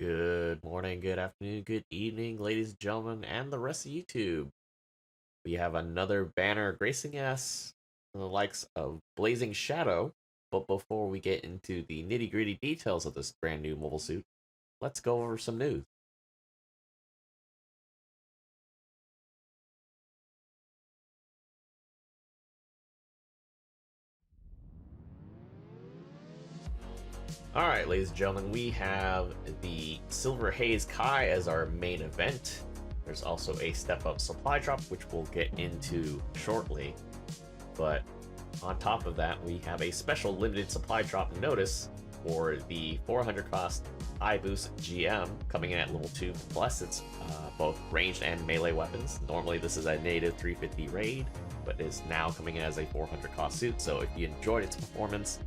Good morning, good afternoon, good evening, ladies and gentlemen, and the rest of YouTube. We have another banner gracing us, the likes of Blazing Shadow. But before we get into the nitty gritty details of this brand new mobile suit, let's go over some news. Alright, ladies and gentlemen, we have the Silver Haze Kai as our main event. There's also a step-up supply drop, which we'll get into shortly. But on top of that, we have a special limited supply drop notice for the 400 cost high boost GM coming in at level 2 plus. It's both ranged and melee weapons. Normally this is a native 350 raid, but is now coming in as a 400 cost suit. So if you enjoyed its performance,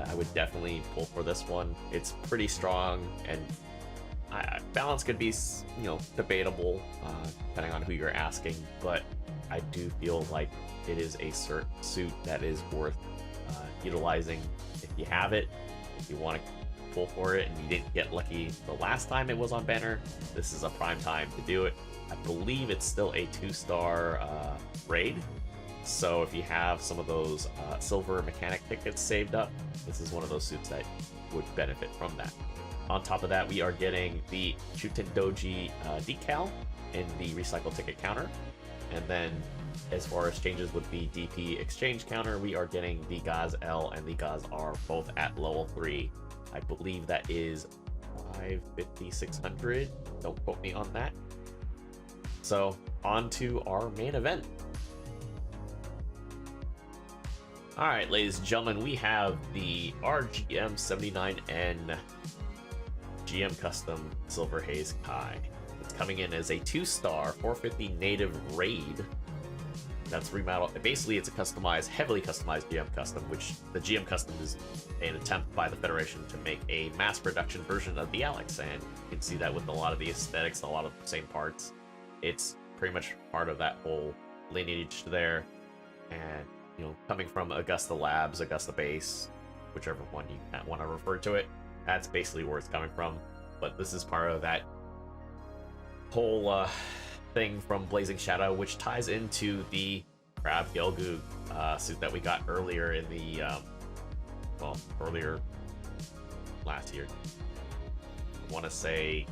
I would definitely pull for this one. It's pretty strong, and balance could be, debatable depending on who you're asking, but I do feel like it is a suit that is worth utilizing if you have it. If you want to pull for it and you didn't get lucky the last time it was on banner, this is a prime time to do it. I believe it's still a 2-star raid, so if you have some of those silver mechanic tickets saved up, this is one of those suits that would benefit from that. On top of that, we are getting the Shuten Doji decal in the recycle ticket counter. And then as far as changes with the DP exchange counter, we are getting the Gaz L and the Gaz R both at level 3. I believe that is 550, 600. Don't quote me on that. So on to our main event. Alright, ladies and gentlemen, we have the RGM-79N GM Custom Silver Haze Kai. It's coming in as a 2-star 450 native raid. That's remodeled. Basically, it's a customized, heavily customized GM Custom, which the GM Custom is an attempt by the Federation to make a mass production version of the Alex, and you can see that with a lot of the aesthetics, a lot of the same parts. It's pretty much part of that whole lineage there, and coming from Augusta Labs, Augusta Base, whichever one you want to refer to it, that's basically where it's coming from. But this is part of that whole thing from Blazing Shadow, which ties into the Crab Gelgoog suit that we got earlier in the earlier last year. I want to say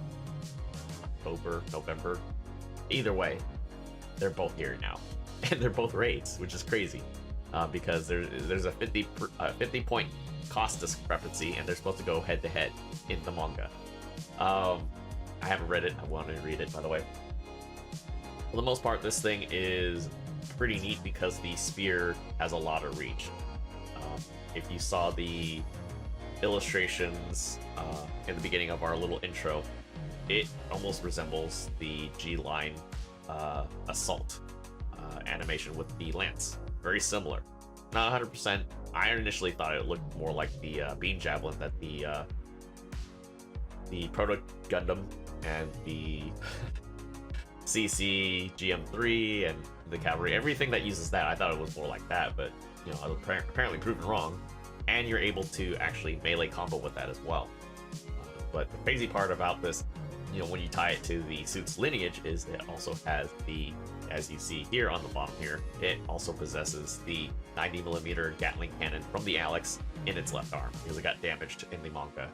October, November. Either way, they're both here now, and they're both raids, which is crazy because there's a 50 point cost discrepancy, and they're supposed to go head to head in the manga. I haven't read it. I want to read it, by the way. For the most part, this thing is pretty neat because the spear has a lot of reach. If you saw the illustrations in the beginning of our little intro, it almost resembles the G-Line assault animation with the lance. Very similar. Not 100%. I initially thought it looked more like the beam javelin that the Proto Gundam and the CC GM3 and the cavalry, everything that uses that, I thought it was more like that, but I was apparently proven wrong. And you're able to actually melee combo with that as well. But the crazy part about this, when you tie it to the suit's lineage, is it also has the, as you see here on the bottom here, it also possesses the 90mm Gatling cannon from the Alex in its left arm, because it got damaged in the manga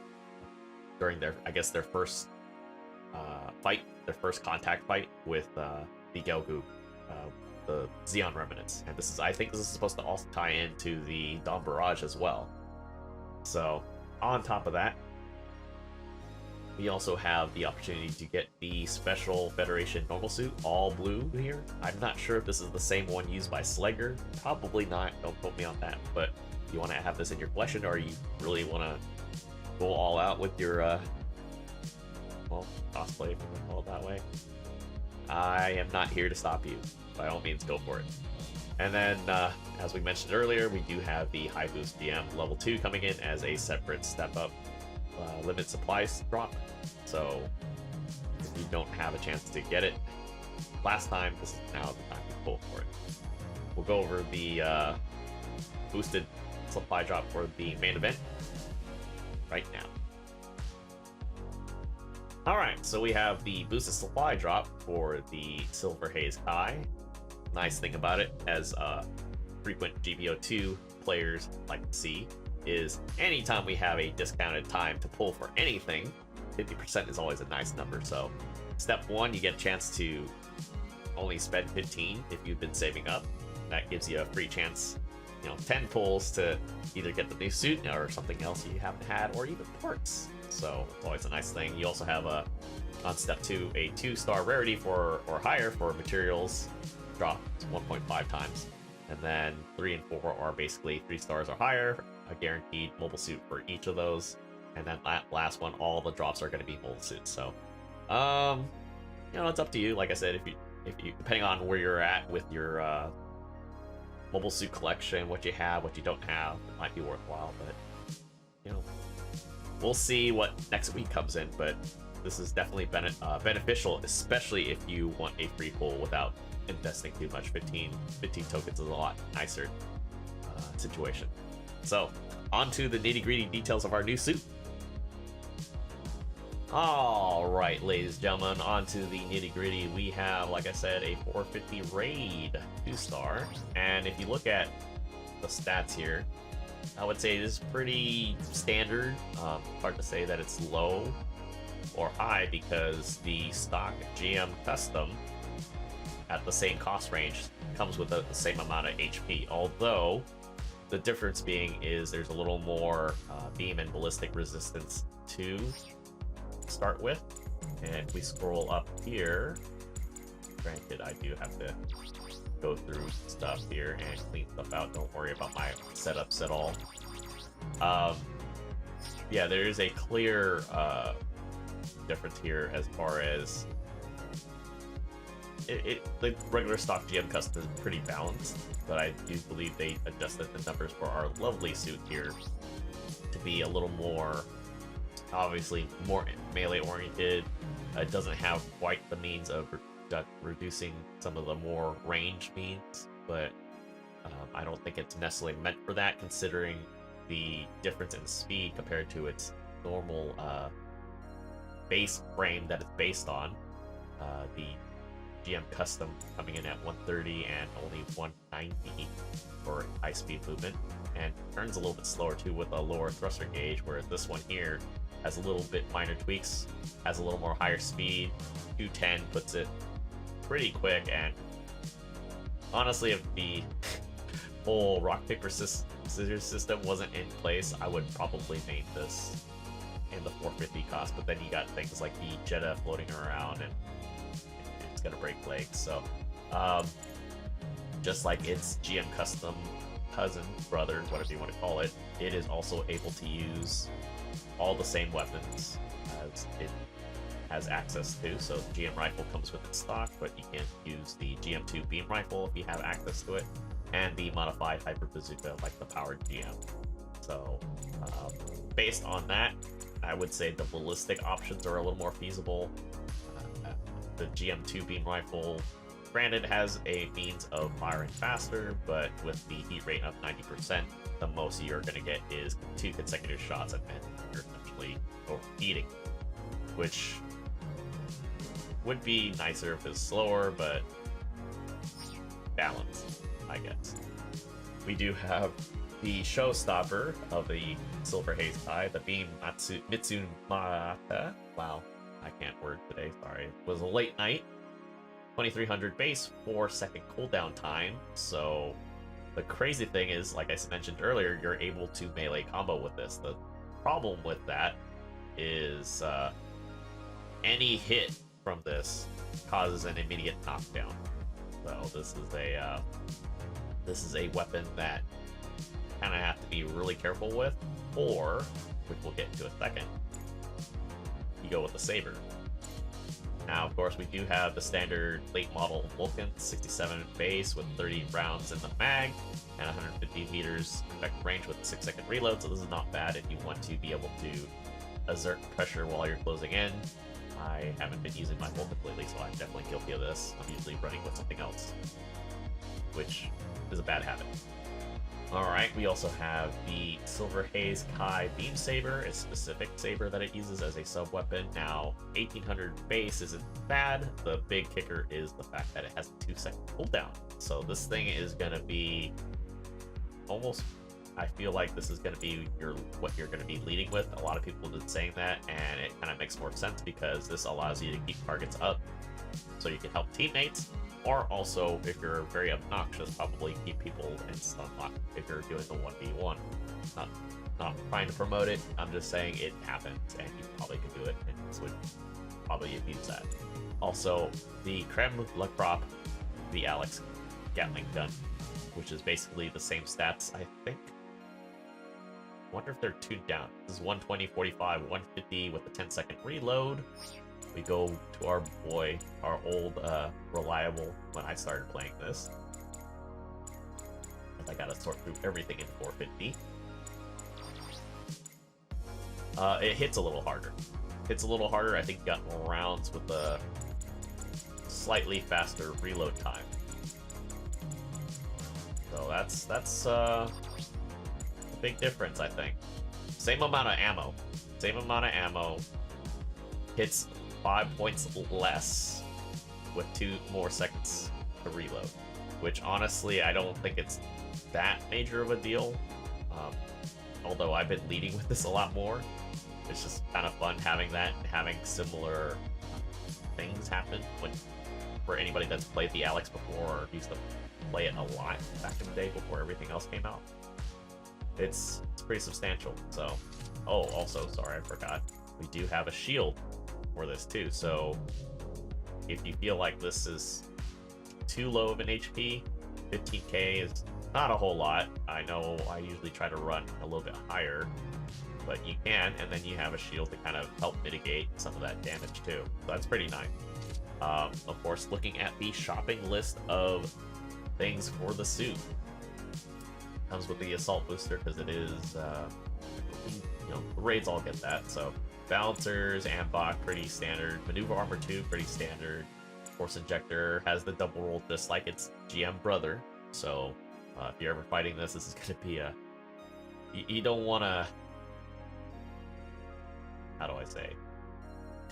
during their, I guess, their first fight, their first contact fight with the Gelgoog, the Zeon remnants. And this is, I think this is supposed to also tie into the Dawn Barrage as well. So on top of that, we also have the opportunity to get the special Federation normal suit, all blue here. I'm not sure if this is the same one used by Slegger. Probably not. Don't quote me on that. But you want to have this in your collection, or you really want to go all out with your, cosplay, if you want to call it that way. I am not here to stop you. By all means, go for it. And then, as we mentioned earlier, we do have the High Boost DM level 2 coming in as a separate step-up limit supplies drop. So if you don't have a chance to get it last time, this is now the time to pull for it. We'll go over the boosted supply drop for the main event right now. Alright, so we have the boosted supply drop for the Silver Haze Kai. Nice thing about it, as frequent GBO2 players like to see, is anytime we have a discounted time to pull for anything, 50% is always a nice number. So step 1, you get a chance to only spend 15 if you've been saving up. That gives you a free chance, 10 pulls to either get the new suit or something else you haven't had, or even parts. So it's always a nice thing. You also have on step 2, a 2-star rarity or higher for materials drop 1.5 times. And then 3 and 4 are basically 3 stars or higher, a guaranteed mobile suit for each of those. And then that last one, all the drops are going to be mobile suits. So, it's up to you. Like I said, if you depending on where you're at with your mobile suit collection, what you have, what you don't have, it might be worthwhile. But we'll see what next week comes in. But this is definitely beneficial, especially if you want a free pull without investing too much. 15 tokens is a lot nicer situation. So, on to the nitty-gritty details of our new suit. Alright, ladies and gentlemen, on to the nitty-gritty. We have, like I said, a 450 raid 2-star. And if you look at the stats here, I would say this is pretty standard. Hard to say that it's low or high, because the stock GM Custom at the same cost range comes with the same amount of HP, although the difference being is there's a little more beam and ballistic resistance to start with. And if we scroll up here, granted I do have to go through stuff here and clean stuff out, don't worry about my setups at all. Yeah, there is a clear difference here as far as the regular stock GM Custom is pretty balanced, but I do believe they adjusted the numbers for our lovely suit here to be a little more, obviously, more melee oriented. It doesn't have quite the means of reducing some of the more range means, but I don't think it's necessarily meant for that, considering the difference in speed compared to its normal base frame that it's based on. The GM Custom coming in at 130 and only 190 for high speed movement, and turns a little bit slower too with a lower thruster gauge, whereas this one here has a little bit minor tweaks, has a little more higher speed. 210 puts it pretty quick, and honestly, if the whole rock paper scissors system wasn't in place, I would probably main this in the 450 cost. But then you got things like the Jetta floating around, and it's gonna break legs. So just like its GM Custom cousin, brother, whatever you want to call it, it is also able to use all the same weapons as it has access to. So the GM rifle comes with its stock, but you can use the GM2 beam rifle if you have access to it, and the modified hyper bazooka like the powered GM. So based on that, I would say the ballistic options are a little more feasible. The GM2 beam rifle, granted, has a means of firing faster, but with the heat rate of 90%, the most you're going to get is 2 consecutive shots, and then you're essentially overheating, which would be nicer if it's slower, but balanced, I guess. We do have the showstopper of the Silver Haze Kai, the Beam Mitsumata. Wow, I can't word today, sorry. It was a late night. 2300 base, 4-second cooldown time. So the crazy thing is, like I mentioned earlier, you're able to melee combo with this. The problem with that is any hit from this causes an immediate knockdown. So this is a weapon that you kind of have to be really careful with, or, which we'll get into a second, you go with the saber. Now, of course, we do have the standard late model Vulcan, 67 base with 30 rounds in the mag and 150 meters effective range with a 6-second reload. So this is not bad if you want to be able to exert pressure while you're closing in. I haven't been using my Vulcan lately, so I'm definitely guilty of this. I'm usually running with something else, which is a bad habit. Alright, we also have the Silver Haze Kai Beam Saber, a specific saber that it uses as a sub-weapon. Now, 1800 base isn't bad. The big kicker is the fact that it has a 2-second cooldown. So this thing is going to be almost... I feel like this is going to be what you're going to be leading with. A lot of people have been saying that, and it kind of makes more sense because this allows you to keep targets up so you can help teammates, or also, if you're very obnoxious, probably keep people in stun lock if you're doing the 1v1. Not trying to promote it, I'm just saying it happens, and you probably could do it, and this would probably abuse that. Also, the Creme La Crop, the Alex Gatling gun, which is basically the same stats, I think. I wonder if they're tuned down. This is 120, 45, 150 with a 10-second reload. We go to our boy, our old reliable when I started playing this. And I gotta sort through everything in 450. It hits a little harder. I think you got more rounds with a slightly faster reload time. So that's a big difference, I think. Same amount of ammo. Hits 5 points less with 2 more seconds to reload, which honestly I don't think it's that major of a deal. Although I've been leading with this a lot more. It's just kind of fun having that, having similar things happen for anybody that's played the Alex before or used to play it a lot back in the day before everything else came out. It's pretty substantial. So, oh, also, sorry, I forgot. We do have a shield for this too. So, if you feel like this is too low of an HP, 15k is not a whole lot. I know I usually try to run a little bit higher, but you can, and then you have a shield to kind of help mitigate some of that damage too. So that's pretty nice. Of course, looking at the shopping list of things for the suit. Comes with the assault booster because it is, you know, the raids all get that. So balancers, ambok, pretty standard. Maneuver armor 2, pretty standard. Force injector has the double roll just like its GM brother. So if you're ever fighting this is going to be a... You don't want to... How do I say?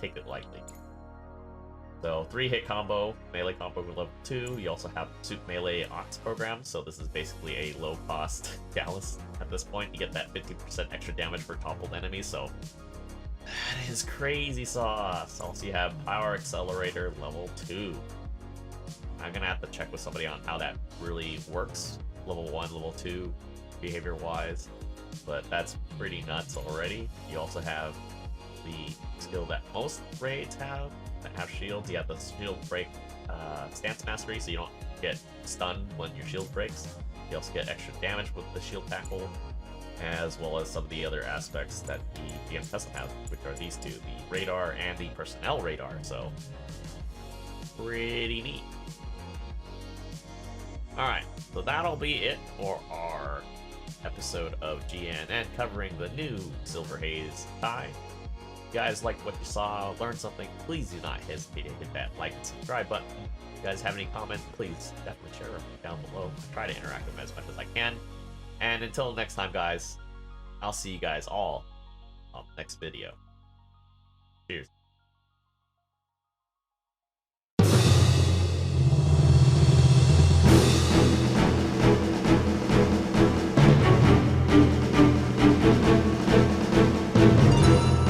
Take it lightly. So 3-hit combo, melee combo with level 2. You also have suit melee ox program, so this is basically a low-cost Gallus at this point. You get that 50% extra damage for toppled enemies, so that is crazy sauce. Also, you have power accelerator level 2. I'm gonna have to check with somebody on how that really works, level 1, level 2, behavior-wise, but that's pretty nuts already. You also have the skill that most raids have that have shields. You have the shield break stance mastery, so you don't get stunned when your shield breaks. You also get extra damage with the shield tackle, as well as some of the other aspects that the GM Custom has, which are these two, the radar and the personnel radar, so pretty neat. Alright, so that'll be it for our episode of GNN covering the new Silver Haze Kai. If you guys liked what you saw, learned something, please do not hesitate to hit that like and subscribe button. If you guys have any comments, please definitely share them down below. I try to interact with them as much as I can. And until next time, guys, I'll see you guys all on the next video. Cheers.